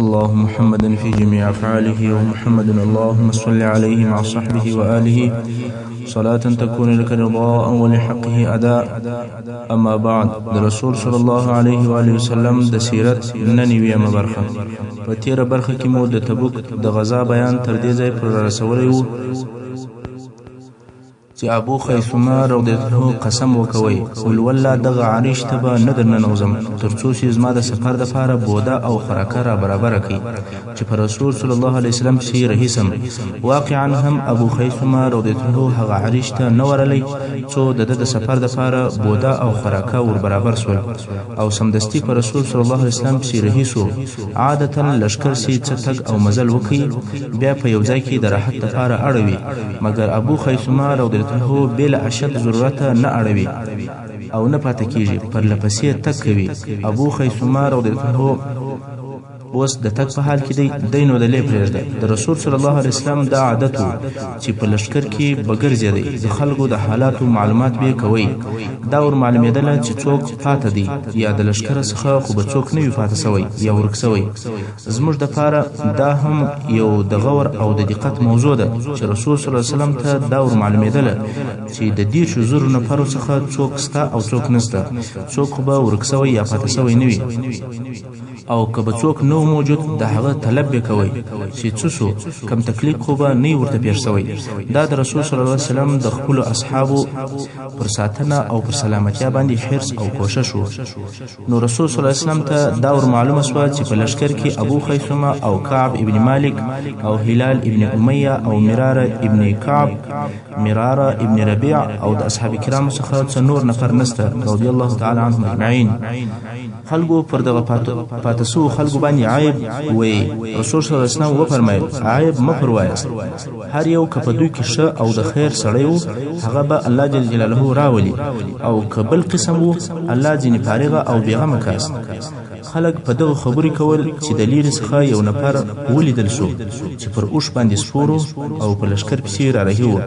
اللهم محمد في جميع أفعاله ومحمد اللهم صل عليه مع صحبه وآله صلاة تكون لك رضاء ولحقه أداء. أما بعد، رسول صلى الله عليه وآله وسلم د سیرت ننویمه برخه په تیره برخه کې مو د تبوک د غزا بیان تر دې ځای پر رسولی و چې ابو خیثمه رضی الله عنه قسم وکوي والله دغه عریش ته به نه درننوځم تر څو چې زما د سفر دپاره بوده او خوراکه را برابره کړي چې په رسول صلی الله علیه وسلم پسې رهي سم. واقعا هم ابو خیثمه رضی الله عنه هغه عریش ته نه ورلی څو د ده د سفر دپاره بوده او خوراکه ور برابر سول او سمدستي په رسول صلی الله علیه وسلم پسې رهي سو. عادتا لشکر سي څه تګ او مزل وکړي بیا په یو ځای کې د راحت دپاره اړوي، مګر ابو خیثمه رضی الله عنه بل اشد ضرورت نه اړوي او نه پاتې کیږي، پر لپسې تک کوي. ابو خیثمه رضی الله عنه اوس د تک په حال کې دی نو د لې پرېږده. د رسول صلی الله علیه وسلم دا عادت و چې په لشکر کې به ګرځېدی، د خلکو د حالاتو معلومات به یې کوئ. دا ور معلومېدله چې څوک پاته دی یا د لشکره څخه خو به څوک نه وي پاته سوی یا ورک سوی. زموږ دپاره دا هم یو د غور او د دقت موضوع ده چې رسول صلی الله علیه وسلم ته دا ور معلومېدله چې د 10,000 نفرو څخه څوک سته او څوک نسته، څوک خو به ورک سوی یا پاته سوی نه وي، او که به څوک نو موجود د هغه طلب به کوي چې څه شو، کم تکلیف خو به نه ورته پیښ سوی. دا د رسول صلی الله علیه وسلم د خپلو اصحابو پر ساتنه او پر سلامتیا باندې حرص او کوشش و. نو رسول صلی الله علیه وسلم ته دا ور معلومه سوه چې په لشکر کې ابو خیثمه او کعب ابن مالک او هلال ابن امیه او مراره ابن کعب، مراره ابن ربیع او د اصحاب کرامو څخه څه نور نفر نسته رضی الله تعالی عنهم اجمعین. خلقو پر دغه پاتسو خلقو باندې عیب وی. رسول صلی الله علیه وسلم وفرمایل عیب مه پروایاست، هر یو که په دوی کې ښه او د خیر سړی و هغه به الله جل جلاله راولي، او که بل قسم و الله ځینې فارغه او بېغمه کاست. خلق په دغه خبرې کول چې د لیرې څخه یو نفر ولیدل شو چې پر اوښ باندې سپورو او په لشکر پسې را رهي و.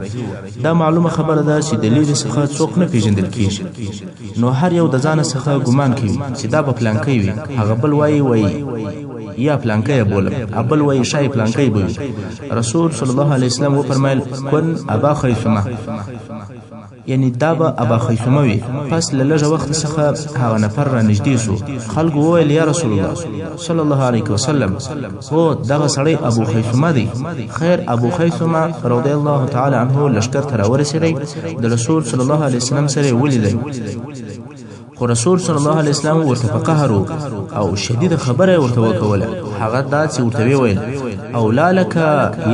دا معلومه خبره ده چې د لیرې څخه څوک نه پیژندل کېږي، نو هر یو د ځانه څخه ګمان کوي چې دا به پلانکی وي، هغه بل وایي یا پلانکی بولم، ابل وایي شای پلانکی به وي. رسول صلی الله علیه وسلم وفرمایل کن ابا خیثمه، یعنی دا به ابا خیثمه وي. پس له لږه وخت څخه هغه نفر را نږدې سو. خلکو وویل یا رسول الله صلی الله علیه وسلم، هو دغه سړی ابو خیثمه دی. خیر، ابو خیثمه رضی الله تعالی عنه لشکر ته راورسېدی، د رسول صلی الله علیه وسلم سره یې ولیدی، خو رسول صلی الله علیه وسلم ورته په قهر او شدید خبره ورته وکوله. هغه دا چې ورته ویل اولا لک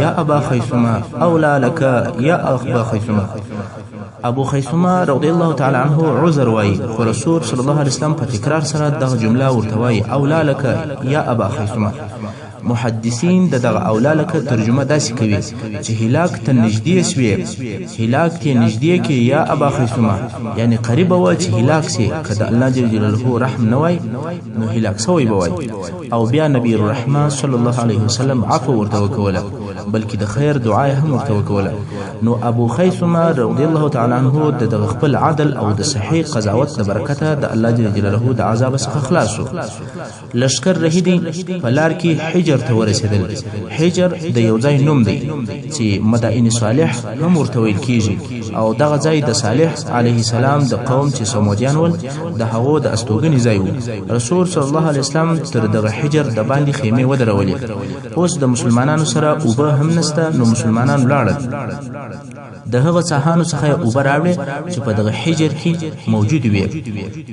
یا ابا خیثمه، اولا لک یا ابا خیثمه. ابو خیثمه رضی الله تعالی عنه عذر وای، خو رسول صلی الله علیه وسلم په تکرار سره دغه جمله ورته وای اولا لک یا ابا خیثمه. محدثین دغه اولا لک ترجمه داسې کوي چې هلاک ته نږدې سوی، هلاک ته نږدې کې یا ابا خیثمه، یعنی قریب و چې هلاک سي. کله الله جل جلاله رحم نه وای نو هلاک سوی به وای. او بیا نبی الرحمه صلی الله علیه وسلم عفو ورته وکوله، بلکې د خیر دعا هم ورته وکوله. نو ابو خیثمه رضی الله تعالی عنه د خپل عدل او د صحیح قضاوت د برکته د الله جل جلاله د عذاب څخه خلاص شو. لشکر رهیدي په لار کې حجر ته ورسېدل. حجر د یو ځای نوم دی چې مدائن صالح هم ورته ویل کېږي، او دغه ځای د صالح علیه السلام د قوم چې سمودیان ول د هغو د استوګنې ځای و. رسول صلی الله علیه وسلم تر دغه حجر د باندې خیمې ودرولې. اوس د مسلمانانو سره اوبه هم نسته، نو مسلمانان ولاړل. د هغه څاهانو څخه اوبه راوړې چې په دغه حجر کې موجود وي.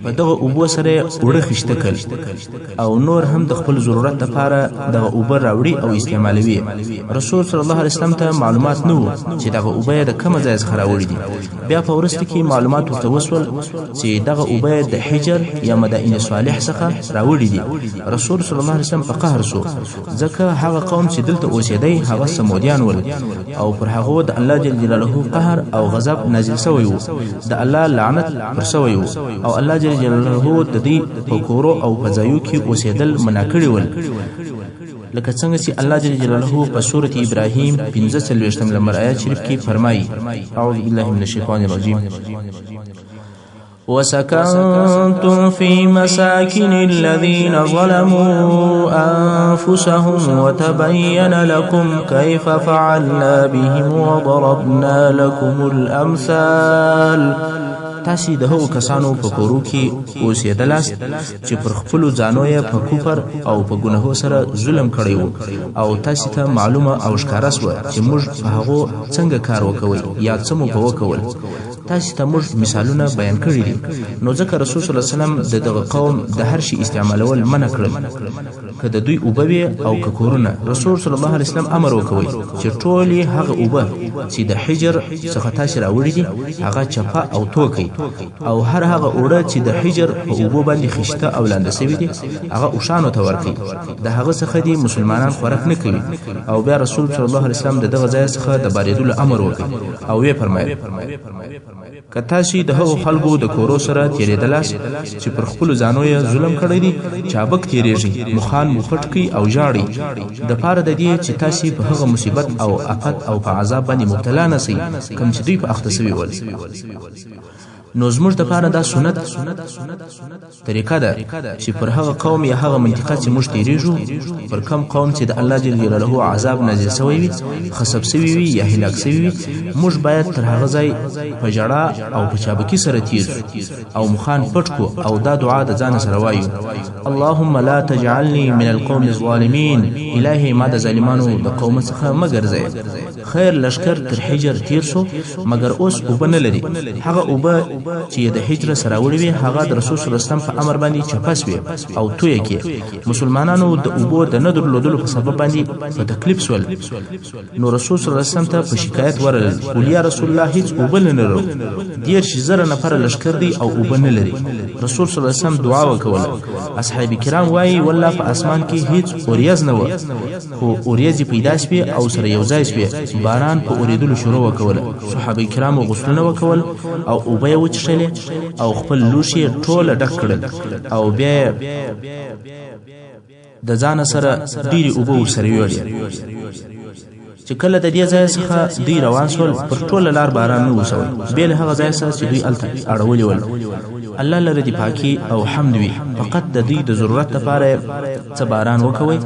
په دغه اوبو سره وړه خشته کړ او نور هم د خپل ضرورت لپاره دغه اوبه راوړي او استعمالوي. رسول صلی الله علیه وسلم ته معلومات نه و چې دغه اوبه د کومه ځای څخه راوړي دي. بیا په وروسته کې معلومات ورته وسول چې دغه اوبه د حجر یا مدائن صالح څخه راوړي دي. رسول صلی الله علیه وسلم په قهر شو، ځکه هغه قوم چې دلته اوسېدی هغه سمودیان ول، او پر هغه د الله جل جلاله قهر او غضب نازل سوی و، د الله لعنت پر سوی و، او الله جل جلاله د دې په کورو او په ځایو کې اوسېدل منع کړي ول. لکه څنګه چې الله جل جلاله په سورة ابراهیم 45 نمبر آیات شریف کې فرمایي: اعوذ بالله من الشیطان الرجیم وسكنتم في مساكن الذين ظلموا أنفسهم وتبين لكم كيف فعلنا بهم وضربنا لكم الأمثال. تاسي د هغو کسانو په کورو کې اوسېدلاست چې پر خپلو ځانو یې په کفر او په ګناهو سره ظلم کړی و، او تاسې ته معلومه او ښکاره سوه چې موږ په هغو څنګه کار وکوئ یا څه مو په وکول. تاسې ته موږ مثالونه بیان کړي دي. نو ځکه رسول صلی الله علیه وسلم د دغه قوم د هر شي استعمالول منع کړل، که د دوی اوبه وي او که کورونه. رسول صلی الله علیه وسلم امر وکوئ چې ټولې هغه اوبه چې د حجر څخه تاسې راوړي دي هغه چپه او توکئ، او هر هغه اوړه چې د حجر په اوبو باندې خشته او لانده سوي دي هغه اوښانو ته ورکئ. د هغه څخه دي مسلمانان خوراک نه کوي. او بیا رسول صلی الله علیه وسلم د دغه ځای څخه د بارېدلو امر وکړ او ویې فرمایل که تاسې د هغو خلکو د کورو سره تېرېدلاست چې پر خپلو ځانو یې ظلم کړی دي، چابک تېرېږي، مخان مو پټ کړي او ژاړئ دپاره د دې چې تاسې په هغه مصیبت او افت او په عذاب باندې مبتلا نه سئ کوم چې دوی په اخته سوي ول. نو زموږ دپاره دا سنت طریقه ده چې پر هغه قوم یا هغه منطقه چې موږ تېرېږو، پر کم قوم چې د الله جل جلاله عذاب نازل سوی وي، خصب سوي وي یا هلاک سوي وي، موږ باید تر هغه ځای په ژړا او په چابکي سره تېر او مخان پټ کړو او دا دعا د ځانه سره وایو: اللهم لا تجعلني من القوم الظالمين. الهي ما د ظالمانو د قوم څخه مه ګرځئ. خیر لشکر تر حجر تېر سو، مګر اوس اوبه نه لري. هغه اوبه چې د حجر سره وړي وي هغه د رسول صلی الله علیه وسلم په امر باندې چپس وي او تویه کې. مسلمانانو د اوبو د نه درلودلو په سبب باندې په تکلیف سول. نو رسول صلی الله علیه وسلم ته په شکایت ورغلل: قل یا رسول الله هیڅ اوبه نه لرو، 10000 نفره لشکر دی او اوبه نه لري. رسول صلی الله علیه وسلم دعا وکوله. اصحاب کرام وایي والله په اسمان کې هیڅ اوریځ نه و، خو اوریځې پیدا شوې او سره یو ځای شوې. باران په اوریدلو شروع وکوله. صحابه کرامو غسلونه وکول او اوبه یې وڅښلې او خپل لوښي یې ټوله ډک کړل او بیا د ځانه سره ډېرې اوبه ورسره یوړې. چې کله د دې ځای څخه دوی روان شول پر ټوله لار باران نه وسوی، بې له هغه ځای څخه چې دوی هلته اړولي ول. الله لره دې پاکي او حمد وي، فقط د دوی د ضرورت لپاره څه باران وکوئ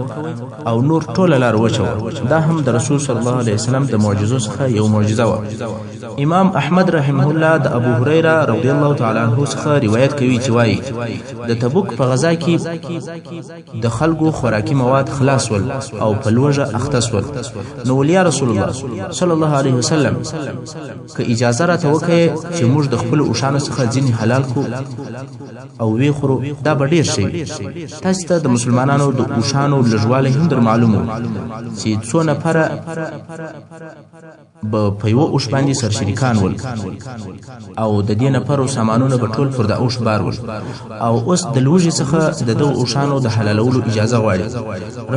او نور ټوله لار وچوه. دا هم د رسول صلی الله علیه وسلم د معجزو څخه یو معجزه وه. امام احمد رحمه الله د ابو هريره رضی الله تعالی عنه څخه روایت کوي چې وایي د تبوک په غزا کې د خلکو خوراکي مواد خلاص ول او په لوږه اخته سول. نو ولیا رسول الله صلی الله علیه وسلم که اجازه راته وکړئ چې موږ د خپلو اوښانو څخه ځینې حلال کړو او وی خورو، دا به ډېر شي. تاسو ته د مسلمانانو د اوښانو لږوالی هم در معلوم و چې څو نفره به په یوه اوښ باندې سرشریکان ول او د دې نفرو سامانونه به ټول پر د اوښ بار ول، او اوس د لوږې څخه د دغو اوښانو د حلالولو اجازه غواړي.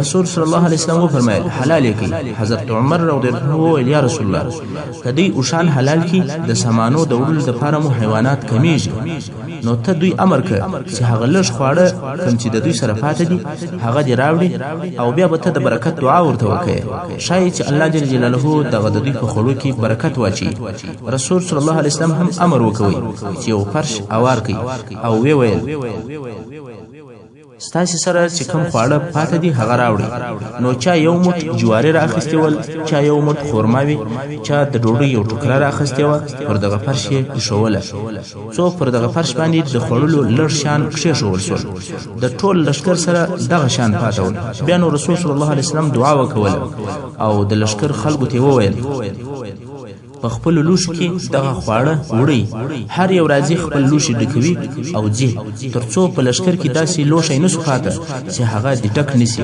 رسول صلی الله علیه وسلم وفرمایل: حلال یې کړئ. حضرت عمر رضی الله عنه وویل: یا رسول الله، که دوی اوښان حلال کړي د سامانو د وړلو دپاره مو حیوانات کمیږي، نو ته دوی امر که چې هغه لږ خواړه کوم چې د دوی سره پاته دي هغه دې راوړي او بیا به ته د برکت دعا ورته وکړې، ښایي چې الله جل جلاله دغه د دوی په خوړو کې برکت واچوي. رسول صلی الله علیه وسلم هم امر وکوي چې یو فرش اوار کړي او ویې ویل: ستاسې سره چې کوم خواړه پاته دي هغه راوړي. نو چا یو موټ جواري را اخیستې ول، چا یو موټ خورما وي، چا د ډوډۍ یو ټوکره را اخیستې وه، پر دغه فرش یې ایښوله. څو پر دغه فرش باندې د خوړلو لږ شیان کښېښول سول. د ټول لښکر سره دغه شیان پاته ول. بیا نو رسول صلی الله علیه وسلم دعا وکوله او د لښکر خلکو ته یې وویل: په خپل لوښو کې دغه خواړه وړئ، هر یو راځي خپل لوښي ډکوي او ځي، ترڅو په لښکر کې داسې لوښی نه سو پاته چې هغه د ډک نسي.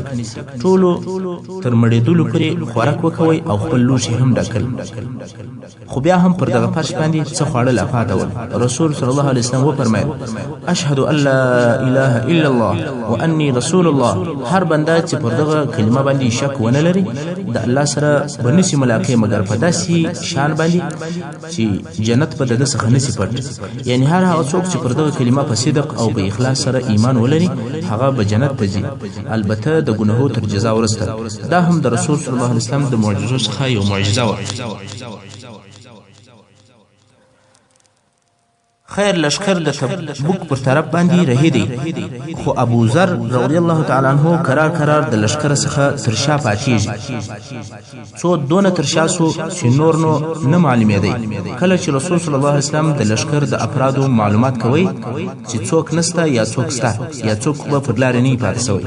ټولو تر مړېدلو پورې خوراک وکوئ او خپل لوښي هم ډکل. خو بیا هم پر دغه فرش باندې څه خواړه لا پاته ول. رسول صلی الله علیه وسلم وفرمایل: اشهد ان لا اله الا الله وانی رسول الله. هر بنده چې پر دغه کلمه باندې شک ونه لري د الله سره به نسي ملاقات مګر په داسې شان باندې چې جنت به د ده څخه نسي پټ. یعنی هر هغه څوک چې پر دغه کلمه په صدق او په اخلاص سره ایمان ولري هغه به جنت ته ځي، البته د ګناهو تر جزا وروسته. دا هم د رسول صلی الله علیه وسلم د معجزو څخه یو معجزه وه. خیر لشکر د تبوک پر طرف باندې رهیدي خو ابو ذر رضی الله تعالی عنہ قرار د لشکر څخه ترشا پاتېږي څو دونه ترشا سو چې نور نو نه معلومېدی کله چې رسول صلی الله علیه وسلم د لشکر د افرادو معلومات کوي چې څوک نسته یا څوک ستا یا څوک به پر لارې نه پاتې سوی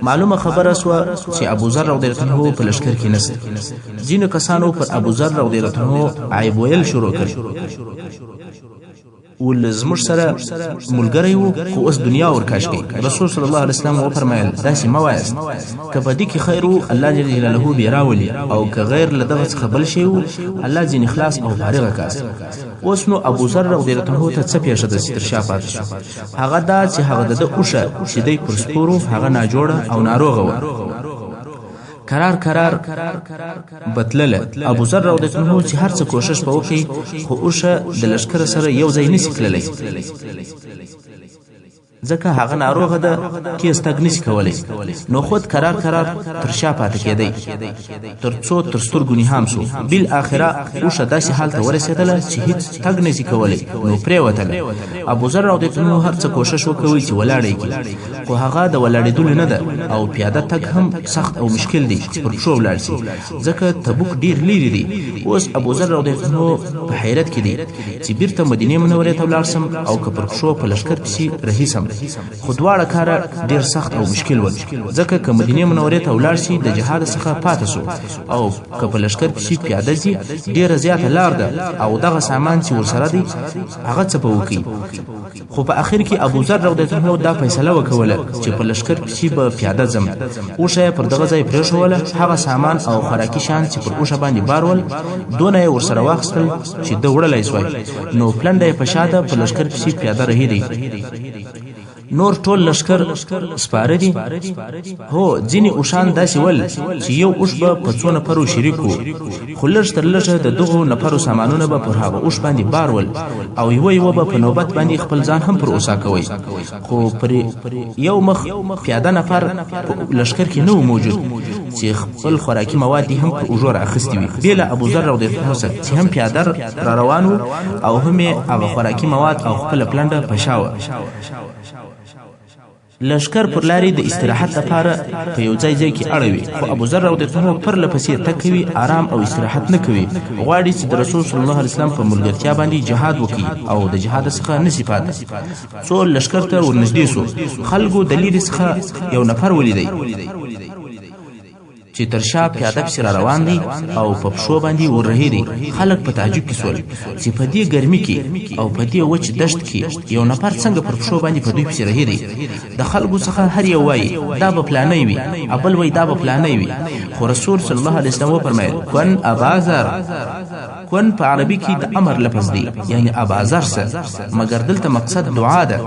معلومه خبره سو چې ابو ذر رضی الله عنه په لشکر کې نسته ځینو کسانو پر ابو ذر رضی الله عنه عیب ویل شروع کړ ول زموږ سره ملګری وو خو اوس دنیا ورکاش کوي رسول صلی الله علیه وسلم وفرمایل داسې مه وایاست که په دې کې خیر وو الله جل جلاله بیا راولي او که غیر له دغه څخه بل شی وو الله ځینې خلاص او فارغه کاست اوس نو ابو ذر رضی الله عنه ته څه پیښه ده چې تر شا پاتې شو هغه دا چې هغه د اوښه چې دی پر سپورو هغه ناجوړه او ناروغه وه قرار بتلله ابو ذر رضی الله عنه چې هر څه کوشش به وکړي خو اوښه د لشکر سره یو ځای نشي تللی ځکه هغه ناروغه ده کیس تګ نشي کولی نو خود قرار تر شا پاتې کېدی تر څو تر سترګو نیهام سو بالاخره اوښه داسې حال ته ورسېدله چې هیڅ تګ نشي کولی نو پرېوتله ابو ذر رضی الله عنه هر څه کوشش وکوي چې ولاړ یې کړي خو هغه د ولاړېدلو نه ده او پیاده تګ هم سخت او مشکل دی چې پر پښو ولاړ شي ځکه تبوک ډېر لیرې دی اوس ابو ذر رضی الله عنه په حیرت کې دی چې بیرته مدینې منورې ته ولاړ سم او که پر پښو په لښکر پسې رهي سم خو دواړه کاره ډېر سخت او مشکل ول ځکه که مدینې منورې ته ولاړ شي د جهاد څخه پاتې سو او که په لښکر پسې پیاده ځي ډېره زیاته لار ده او دغه سامان چې ورسره دی هغه څه به وکړي خو په اخر کې ابو ذر رضی الله عنه دا فیصله وکوله چې په لښکر پسې به پیاده ځم اوښه یې پر دغه ځای پرېښوله هغه سامان او خوراکي شیان چې پر اوښه باندې بار ول دونه یې ورسره واخیستل چې ده وړلی سوی نو پلنډه یې په شاته په لښکر پسې پیاده رهیدی نور ټول لشکر سپاره دي هو ځینې اوښان داسې ول چې یو اوښ به په څو نفرو شریک وو خو لږ تر لږه د دغو نفرو سامانونه به پر هغه اوښ باندې بار ول او یوه به په نوبت باندې خپل ځان هم پر اوسا کوي خو پر یو مخ پیاده نفر په لشکر کې نه و موجود چې خپل خوراکي مواد هم په اوږو رااخیستي وي بې له ابو ذر رضی الله عنه چې هم پیاده را روان و او هم یې هغه خوراکي مواد او خپله پلنډه په شا وه لشکر پر لارې د استراحت لپاره په یو ځای کې اړوي خو ابو ذر رضی الله عنه پرله پسې تګ کوي آرام او استراحت نه کوي غواړي چې د رسول صلی الله علیه وسلم په ملګرتیا باندې جهاد وکړي او د جهاد څخه نشي پاتې څو لشکر ته ورنږدې سو خلکو د لیرې څخه یو نفر ولیدی چې تر شا پیاده پسې را روان دي او په پښو باندې وررهي دي خلک په تعجب کې سول چې په دې ګرمي کې او په دې وچ دشت کې یو نفر څنګه پر پښو باندې په دوی پسې رهي دي د خلکو څخه هر یو وایي دا به پلانی وي ابل وایي دا به پلانی وي خو رسول صلی الله علیه وسلم وفرمایل کن ابا ذر کن په عربي کې د امر لفظ دی یعنی ابا ذر سه مګر دلته مقصد دعا ده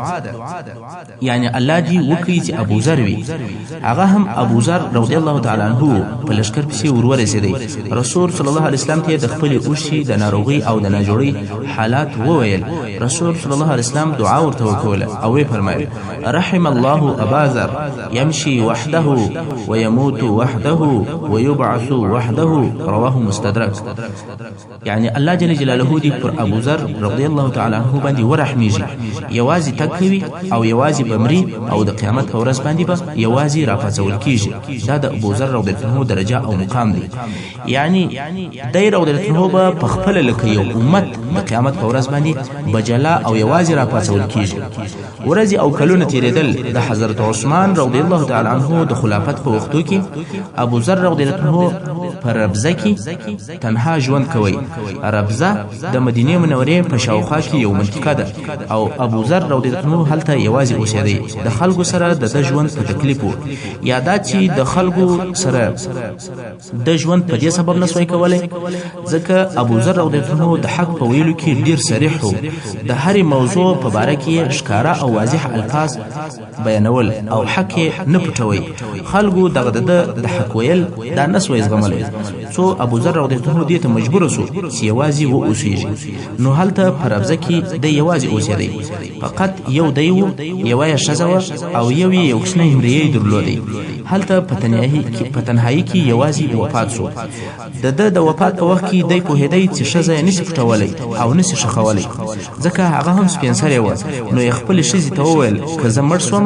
یعنی الله دې وکړي چې ابو ذر وي هغه هم ابو ذر رضی الله تعالی عنه په لشکر پسې ورورسېدی رسول صلی الله علیه وسلم ته د خپلې اوښې د ناروغۍ او د ناجوړۍ حالات وویل رسول صلی الله علیه وسلم دعا ورته وکوله او ویې فرمایل رحم الله ابا ذر يمشي وحده ويموت وحده ويبعث وحده رواه مستدرک یعنی الله جل جلاله دې پر ابو ذر رضی الله تعالی عنه باندې ورحمیږي یوازې تګ کوي او یوازې بمري او د قیامت په ورځ باندې به یوازې راپاڅول کیږي دا د ابو ذر رضی الله عنه درجه او مقام دی یعنی دی رضی الله عنه به په خپله لکه یو امت د قیامت په ورځ باندې بجلا او یوازې راپاڅول کیږي ورځې او کلونه تېرېدل د حضرت عثمان رضی الله تعالی عنه د خلافت په وختو کې ابو ذر رضی الله عنه په ربزه کې تنها ژوند کوي ربزه د مدینې منورې په شاوخوا کې یو منطقه ده او ابو ذر رضی الله عنه هلته یوازې اوسېدی د خلکو سره د ژوند په تکلیف و یا دا چې د خلکو سره د ژوند په دې سبب نسوی کولی ځکه ابو ذر رضی الله عنه د حق په ویلو کې ډیر صریح و د هرې موضوع په باره کې ښکاره او واضح الفاظ بیانول او حق نه پټوي خلکو دغه د حق ویل دا نسوی زغملی څو ابو ذر رضی الله عنه دې ته مجبور سو چې یوازې واوسېږي نو هلته په ربزه کې د یوازې اوسېدی فقط یو دی و یوه یې ښځه وه او یو یې یو کوچنی مریی درلودی هلته په تنهایی کې یوازې وفات شو. د وفات په وخت کې دی پوهېدی چې ښځه یې نشي پټولی او نشي ښخولی، ځکه هغه هم سپین سرې وه. نو یې خپلې ښځې ته وویل که زه مړ شوم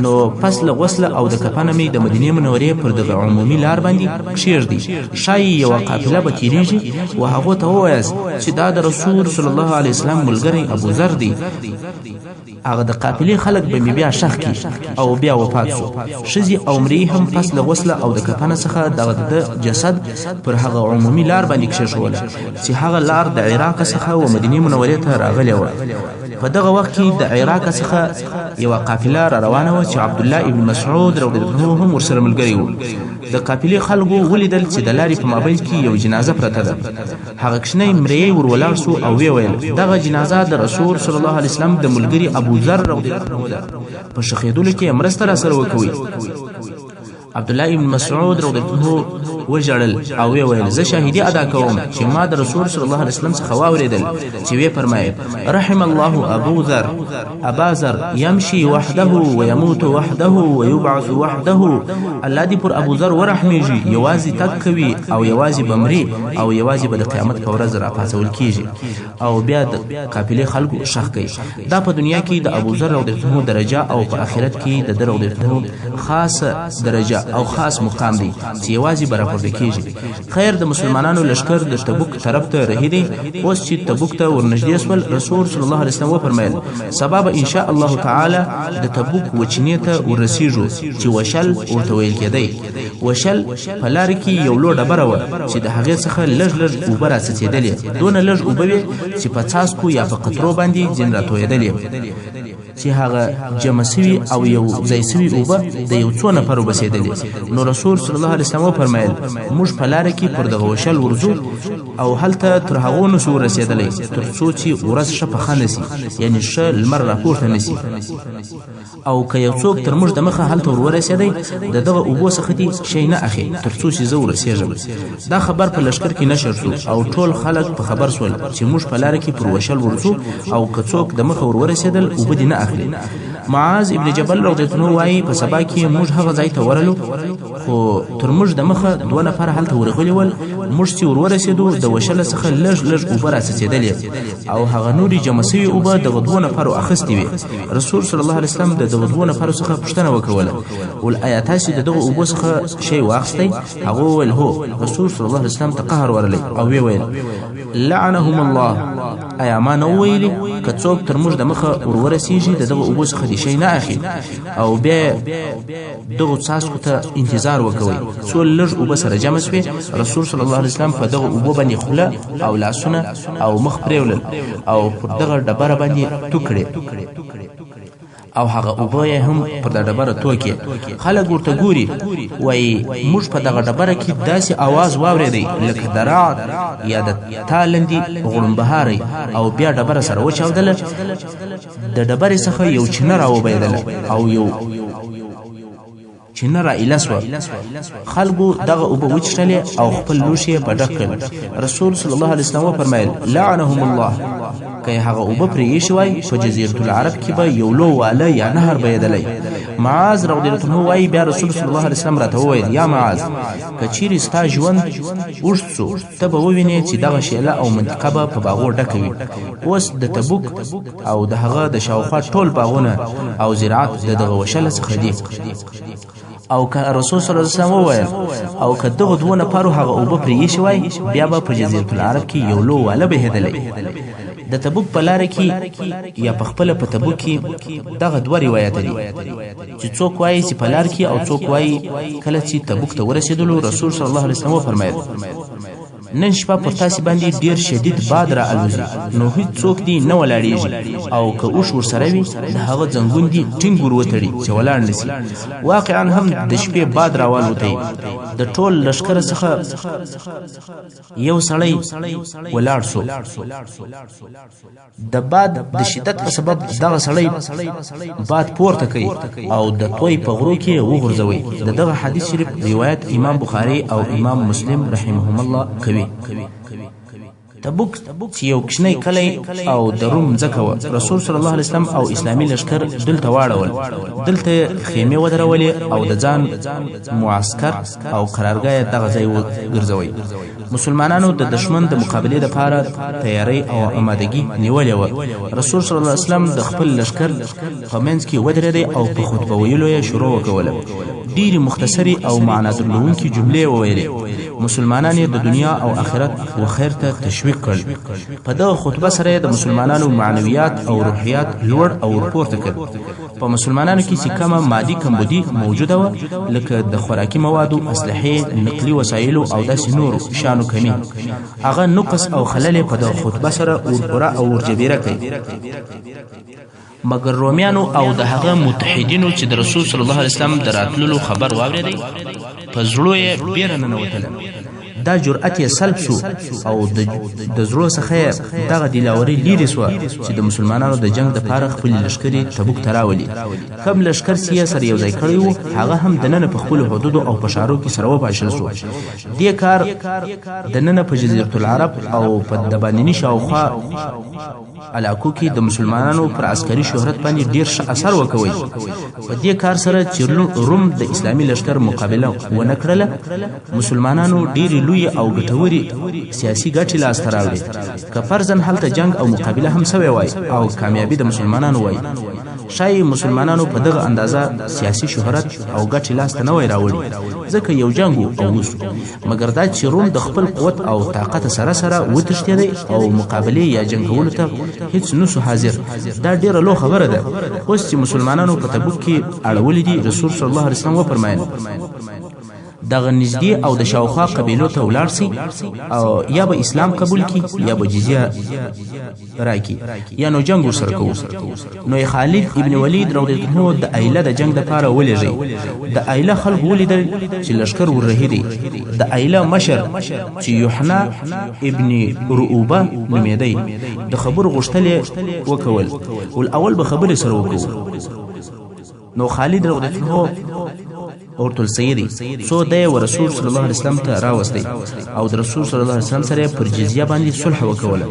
نو پس له غسله او د کفنه مې د مدینې منورې پر دغه عمومي لار باندې کښېږدي، ښایي یوه قافله به تېرېږي و هغو ته ووایاست چې دا د رسول صلی الله علیه وسلم ملګری ابوذر دی. هغه د قافلې خلک به مې بیا ښخ کړي او بیا وفات شو. ښځې او مرې هم پس له غسله او د کفنه څخه دغه د جسد پر هغه عمومي لار باندې کښېښوله چې هغه لار د عراق څخه و مدینې منورې ته راغلې وه. په دغه وخت کې د عراق څخه یوه قافله را روانه وه چې عبدالله ابن مسعود رضی الله عنه هم ورسره ملګری و. د قافلې خلکو ولیدل چې د لارې په مابین کې یو جنازه پرته ده. هغه کښنی مریی ور ولاړ شو او ویې ویل دغه جنازه د رسول صلی الله علیه وسلم د ملګري ابوذر رضی الله عنه ده، په ښخېدلو کې مرسته راسره وکوئ. عبدالله ابن مسعود رضی الله عنه وژړل او ویې ویل زه شاهدي ادا کوم چې ما د رسول صلی الله علیه وسلم څخه واورېدل چې ویې فرمایل رحم الله ابوذر ابا ذر یمشي وحده ويموت وحده ويبعث وحده. الله دې پر ابوذر ورحمېږي، یوازې تګ کوي او یوازې به مري او یوازې به د قیامت په ورځ راپاڅول کېږي او بیا د قافلې خلکو ښخ کوي. دا په دنیا کې د ابوذر رضی الله عنه درجه او په آخرت کې د ده رضی الله عنه خاصه درجه او خاص مقام دی چې یوازې به راپورته کېږي. خیر د مسلمانانو لښکر د تبوک طرف ته رهي دی. اوس چې تبوک ته ورنږدې شول رسول صلی الله علیه وسلم وفرمیل سبا به انشاء الله تعالی د تبوک وچینې ته ورسیږو چې وشل ورته ویل کېدی. وشل په لارې کې یو لوی ډبره وه چې د هغې څخه لږ لږ اوبه راڅڅېدلې، دونه لږ اوبه وې چې په څاڅکو یا په قطرو باندې ځینې راتویېدلې چې هغه جمع سوي او یو ځای سوي اوبه د یو څو نفرو بسېدلې. نو رسول صلی الله علیه وسلم وفرمیل موږ په لاره کې پر دغه وشل ورځو او هلته تر هغو نسو ورسېدلی تر څو چې ورځ ښه پخه نسي، یعنې ښه لمر راپورته نسي. او که یو څوک تر موږ د مخه هلته ورورسېدی د دغه اوبو څخه دې شی نه اخلي تر څو چې زه ورسېږم. دا خبر په لښکر کې نشر شو او ټول خلک په خبر شول چې موږ په لاره کې پر وشل ورځو او که څوک د مخه ورورسېدل اوبه دې نه اخلي. معاذ ابن جبل رضی الله عنه وایي په سبا کې موږ هغه ځای ته ورلو خو تر موږ د مخه دوه نفر هلته ورغلي ول. موږ چې ورورسېدو د وشله څخه لږ لږ اوبه راڅڅېدلې او هغه نورې جمع سوي اوبه دغه دوو نفرو اخیستې وې. رسول صلی الله علیه وسلم د دغه دوو نفرو څخه پوښتنه وکوله ول ایا تاسې د دغه اوبو څخه شی واخیستی؟ هغه وویل هو. رسول صلی الله علیه وسلم ته قهر ورلی او ویې ویل لعنهم الله، ایا ما نه وویلي که څوک تر موږ د مخه ورورسېږي د دغه اوبو څخه دې شی نه اخلي او بیا دغو څاڅکو ته انتظار وکوئ څو لږ اوبه سره جمع شوې. رسول صلی الله علیه وسلم په دغه اوبو باندې خوله او لاسونه او مخ پرېولل او پر دغه ډبره باندې تو کړې او هغه اوبه یې هم پر د ډبره توکې. خلک ورته ګوري وایي موږ په دغه ډبره کې داسې اواز واورېدی لکه د رعد یا د تالندې غړمبهاری او بیا ډبره سره وچاودله. د ډبرې څخه یو چینه راوبهېدله او یو چینه را ایله سوه. خلکو دغه اوبه وچښلې او خپل لوښي یې په ډک کړل. رسول صلی الله علیه وسلم وفرمیل لعنهم الله، که هغه اوبه پرې ایښې وای په جزیرة العرب کې به یو لو واله یا نهر بهېدلی. معاذ رضی الله عنه وایي بیا رسول صلی الله علیه وسلم راته وویل یا معاذ که چیرې ستا ژوند اوږد سو ته به ووینې چې دغه شیله او منطقه به په باغو ډکه وي. اوس د تبوک او د هغه د شاوخوا ټول باغونه او زراعت د دغه وشله څخه دي. او که رسول صلی الله علیه وسلم وویل او که دغه دوه نفرو هغه اوبه پرې ایښې وای بیا به په جزیرة العرب کې یو لو واله بهېدلی. د تبوک په لاره کې یا په خپله په تبوک کې دغه دوه روایته دي چې څوک وایي چې په لار کې او څوک وایي کله چې تبوک ته ورسېدلو رسول صلی الله علیه وسلم وفرمیل نن شپه پر تاسې باندې ډېر شدید باد را الوزي نو هیڅ څوک دې نه ولاړېږي او که اوښ ورسره وي د هغه ځنګون دې ټینګ ور وتړي چې ولاړ نه سي. واقعا هم د شپې باد را والوتی د ټول لښکره څخه یو سړی ولاړ سو. د باد د شدت په سبب دغه سړی باد پورته کوي او د توی په غرو کې وغورځوي. د دغه حدیث شریف روایت امام بخاري او امام مسلم رحمهم الله کوي. تبوک چې یو کوچنی کلی او د روم ځکه و. رسول صلی الله علیه وسلم او اسلامي لشکر دلته واړول، دلته خیمې ودرولې او د ځان معسكر او قرارګاه دغه ځای وګرځوي. مسلمانانو د دشمن د مقابلې لپاره تیاری او آمادګي نیولې و. رسول صلی الله علیه وسلم د خپل لشکر په منځ کې ودرېد او په خطبه ویلو یې شروع وکوله. ډېرې مختصرې او معنا درلودونکې جملې وویلې. مسلمانان د دنیا او آخرت و خیر ته تشویق کړل. په دغه خطبه سره د مسلمانانو معنویات او روحیات لوړ او ورپورته کړل. په مسلمانانو کې چې کومه مادي کمبودي موجوده وه، لکه د خوراکي موادو، اسلحې، نقلي وسایلو او داسې نورو شانو کمی، هغه نقص او خلل په دغه خطبه سره ورپوره او ورجبیره کوي. مګر رومیانو او د هغه متحدینو چې د رسول صلی الله علیه وسلم د راتللو خبر واورېدی، په زړو یې بیره ننوتله. دا جرأت یې سلب شو او د زړو څخه دغه دلاوري لیرې سوه چې د مسلمانانو د جنگ دپاره خپلې لښکرې تبوک ته راولي. کم لښکر چې یې سره یو ځای کړی و، هغه هم دننه په خپلو حدودو او په ښارو کې سره وپاشل سو. دې کار دننه په جزیرة العرب او په د باندني شاوخوا علاقو کې د مسلمانانو پر عسکري شهرت باندې ډیر ښه اثر وکوي. په دې کار سره چې روم د اسلامي لښکر مقابله ونه کړله، مسلمانانو ډیرې لوی او ګټورې سیاسي ګټې لاسته راوړې. که فرضاً هلته جنگ او مقابله هم سوی وای او کامیابي د مسلمانانو وای، شاید مسلمانانو په دغه اندازه سیاسي شهرت او ګټې لاسته نه وای راوړي، ځکه یو جنگ او اوس. مګر دا چې روم د خپل قوت او طاقت سره سره وتښتېدی او مقابلې یا جنګولو ته هیڅ نسو حاضر، دا ډیره لو خبره ده. اوس چې مسلمانانو په تبوک کې اړولې دي، رسول صلی الله علیه وسلم وفرمایل دغه نږدې او د شاوخوا قبیلو ته ولاړ سي، او یا به اسلام قبول کی یا به جزیه راکي، یا نو جنگ ورسره کوو. نو خالد ابن ولید رضی الله عنه د ایله د جنگ دپاره ولېږئ. د ایله خلک ولیدل چې لښکر وررهیدی. د ایله مشر چې یوحنا ابن رؤوبه نومېدی، د خبرو غوښتل یې وکول، اول به خبرې سره وکړو. نو خالد رضی الله عنه ورته سیدی سو دی و رسول صلی الله علیه وسلم ته راوستی او د رسول صلی الله علیه وسلم سره پر جزیه باندې صلح وکوله.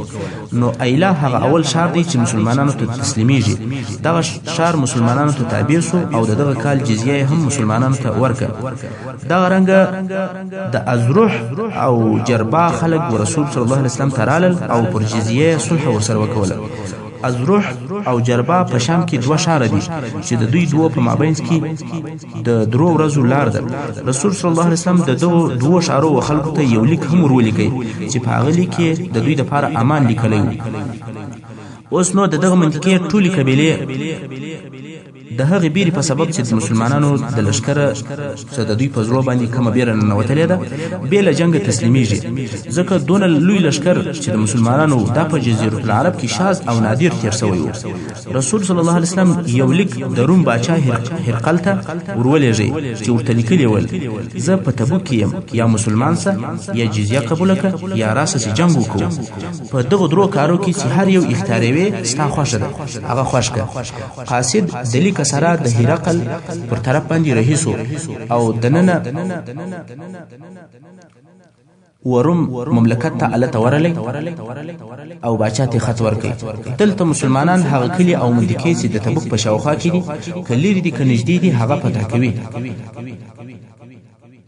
نو ایله هغه اول شهر دی چې مسلمانانو ته تسلیمیږي. دغه شهر مسلمانانو ته تابع سو او دغه کال جزیه هم مسلمانانو ته ورکړه. دغه رنګه د ازروح او جربا خلک و رسول صلی الله علیه وسلم ته رالل او پر جزیه صلح ورسره وکوله. ازروح او جربا په شام کې دوه ښاره دي چې د دوی دوه په مابینځ کې د درو ورځو لار ده. رسول صلی الله علیه وسلم د دوه ښارو خلکو ته یو لیک هم ورولیکئ چې په هغه لیک کې د دوی دپاره امان لیکلی و. اوس نو د دغه منطقې ټولې قبیلې د هغې بیرې په سبب چې د مسلمانانو د لښکره څه د دوی په زړو باندې کومه بیره ننوتلې ده، بې له جنګه تسلیمیږي. ځکه دونه لوی لښکر چې د مسلمانانو دا په جزیرة العرب کې شاذ او نادر تیر سوی و. رسول صلی الله علیه وسلم یو لیک د روم باچا هرقل ته ورولېږئ چې ورته لیکلي ول: زه په تبوک کې یم، یا مسلمان سه، یا جزیه قبوله که، یا راسه چې جنګ وکړو. په دغو درو کارو کې چې هر یو اختیاروي ستا خوښه ده، هغه خوښ که. قاصد د لیک سره د هرقل پر طرف باندې رهیسو او دننه وروم مملکت ته الته ورلی او باچا ته خط ورکړي. دلته مسلمانان هغه کلی او منطقې چې د تبوک په شاوخوا کې دي، که لیرې دي که نږدې دي، هغه فتح کوي.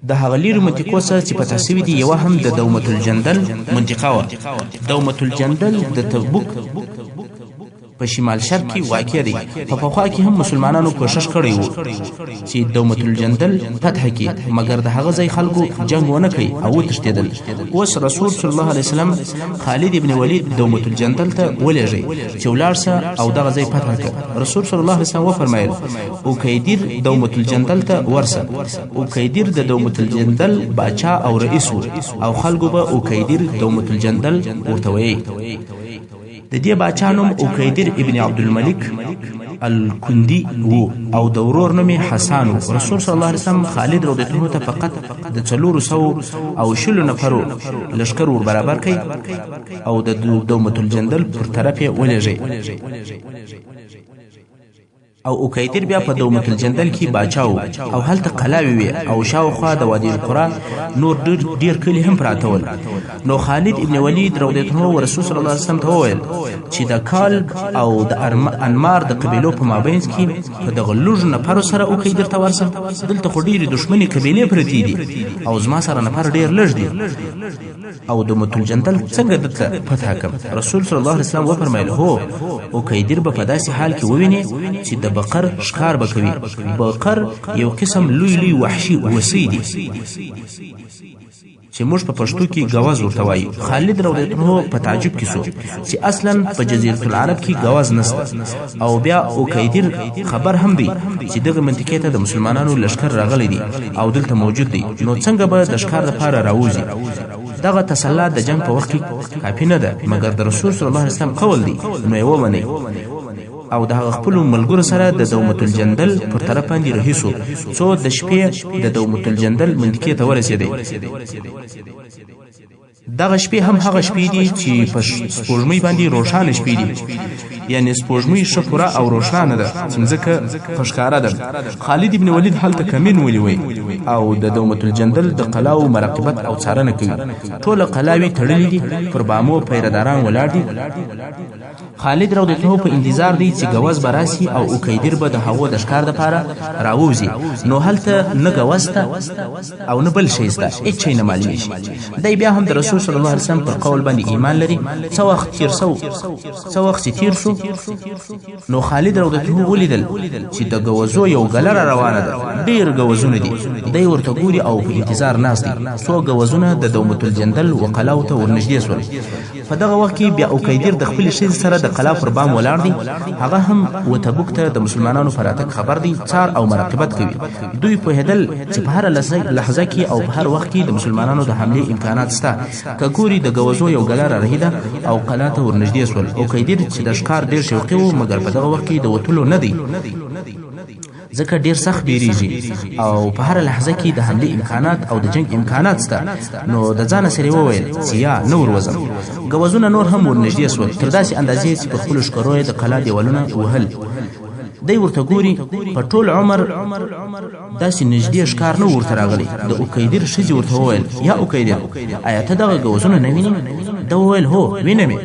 د هغه لیرو منطقو څخه چې فتح سوي دي، یوه هم د دومة الجندل منطقه وه. دومة الجندل د تبوک په شمال شرق کې واقع دی. په پخوا کې هم مسلمانانو کوشش کړی و چې دومة الجندل فتح کړي، مګر د هغه ځای خلکو جنګ ونه کړي او وتښتېدل. اوس رسول صلی الله علیه وسلم خالد ابن ولید دومة الجندل ته ولېږئ چې ولاړ شه او دغه ځای فتح کړه. رسول صلی الله علیه وسلم وفرمایل: اوکیدیر دومة الجندل ته ورسه. اوکیدیر د دومة الجندل باچا او رئیس و او خلکو به اوکیدیر دومة الجندل ورته ویل. د دې باچا نوم اوکیدر ابن عبدالملک الکندی وو او د ورور نوم حسن و. رسول صلی الله علیه وسلم خالد رضی الله عنه ته فقط د 400 او 20 نفرو لشکر ور برابر کړي او د دومة الجندل پر طرف یې ولېږئ او اوکیدر بیا په دومة الجندل کې باچاو او هلته قلاوي وي او شاوخوا د وادي القرى نور ډیر کلی هم پراته ول. نو خالد ابن ولید رضی الله عنه رسول صلی الله علیه وسلم ته وویل چې د کالب او د انمار د قبیلو په مابینځ کې په دغه لږ نفرو سره اوکیدر ته ورسم. دلته خو ډېرې دښمنې قبیلې پرتې دي او زما سره نفر ډېر لږ دي او دومة الجندل څنګه دلته فتح کړم؟ رسول صلی الله علیه وسلم وفرمایل هو اوکیدر به په داسې حال کې وویني چې د بقر ښکار به کوي. بقر یو قسم لوی لوی وحشي وسی دي چې موږ په پښتو کې غواز ورته وایو. خالد رضی الله عنه په تعجب کې سو چې اصلا په جزیره العرب کې غواز نشته او بیا اوکیدر خبر هم دی چې دغه منطقې ته د مسلمانانو لشکر راغلی دی او دلته موجود دی، نو څنګه به د ښکار لپاره راوځي؟ دغه تسلط د جنگ په وخت کې کافي نه ده، مګر د رسول صلی الله علیه وسلم قول دی، نو یې ومنئ او د هغه خپلو ملګرو سره د دومة الجندل پر طرف باندې رهي سو څو د شپې د دومة الجندل منطقې ته ورسېدی. دغه شپې هم هغه شپې دي چې په سپوږمۍ باندې روښانه شپې دي، یعنی سپوږمۍ ښه پوره او روښانه ده، ځمکه په ښکاره ده. خالد ابن ولید هلته کمین ونیوی او د دومة الجندل د قلاو مراقبت او څارنه کوي. ټوله قلاوې تړلې دي، پر بامو پیرداران ولاړ دي. خالد رضی الله عنه په انتظار دی چې غوز به راسي او اوکیدر به د هغو د ښکار دپاره راووځي. نو هلته نه غوز ته او نه بل شی شته، هېڅ شی نه معلومېږي. دی بیا هم د رسول صلی الله علیه وسلم پر قول باندې ایمان لري. څه وخت چې تیر شو نو خالد رضی الله عنه ولیدل چې د غوزو یو ګله را روانه ده، ډېر غوزونه دي. دی ورته ګوري او په انتظار ناست دی. څو غوزونه د دومة الجندل و قلاو ته ورنږدې شول. په دغه وخت کې بیا اوکیدر د خپلې ښځې سره د قلا پر بام ولاړ دی. هغه هم وتبوک ته د مسلمانانو په راتګ خبر دی، څار او مراقبت کوي. دوی پوهېدل چې په هره لحظه کې او په هر وخت کې د مسلمانانو د حملې امکانات شته. که ګوري د غوزو یو ګله را رهي ده او قلا ته ورنږدې شول. اوکیدر چې د ښکار ډېر شوقي و، مګر په دغه وخت کې د وتلو نه دی، ځکه ډیر سخت بیریږي او په هر لحظه کې د حملې امکانات او د جنگ امکانات شته. نو د ځانه سره وویل چې یا نه ورځم. غوزونه نور هم ورنږدې شول، تر داسې اندازې چې په خپلو ښکرو یې د قلا دیوالونه وهل. دی ورته ګوري په ټول عمر داسې نږدې ښکار نه ورته راغلی. د اوکیدر ښځې ورته وویل یا اوکیدر آیا ته دغه غوزونه نه وینې؟ ده وویل هو وینم یې.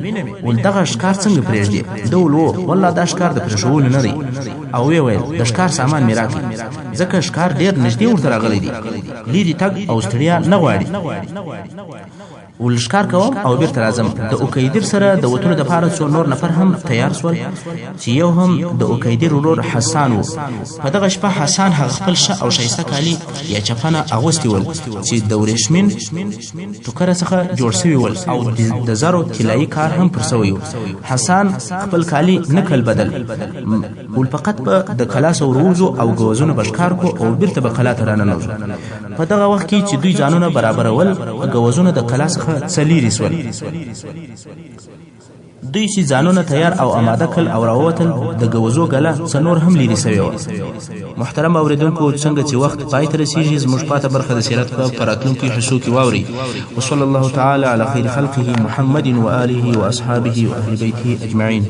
ول دغه ښکار څنګه پرېږدې؟ ده وویل هو والله دا ښکار د پرېښولو نه دی. او ویې ویل د ښکار سامان مې راکړي، ځکه ښکار ډېر نږدې ورته راغلی دی، لیرې تګ او ستړیا نه غواړي. ول ښکار کوم او بیرته راځم. د اوکیدر سره د وتلو دپاره څو نور نفر هم تیار شول چې یو هم د اوکیدر ورور حسان و. په دغه شپه حسان هغه خپل ښه او ښایسته کالي یا چپنه اغوستي ول چې د ورېښمین ټوکره څخه جوړ سوي ول او د زرو طلایي کار هم پر سوی و. حسان خپل کالي نه کل بدل ول، فقط به د کلا څخه وروځو او غوزونه به ښکار کو او بیرته به کلا ته راننوځو. په دغه وخت کې چې دوی ځانونه برابرول، غوزونه د کلا څخه څلیرې سول. دوی چې ځانونه تیار او آماده کړل او راووتل، د غوزو ګله څه نور هم لیرې سوې وه. محترم اوریدونکو، څنګه چې وخت پای ته رسیږي، زموږ پاته برخه د سیرت په راتلونکي حصو کې واورئ. وصلی الله تعالی علی خیر خلقه محمد و آله و اصحابه و اهل بیته اجمعین.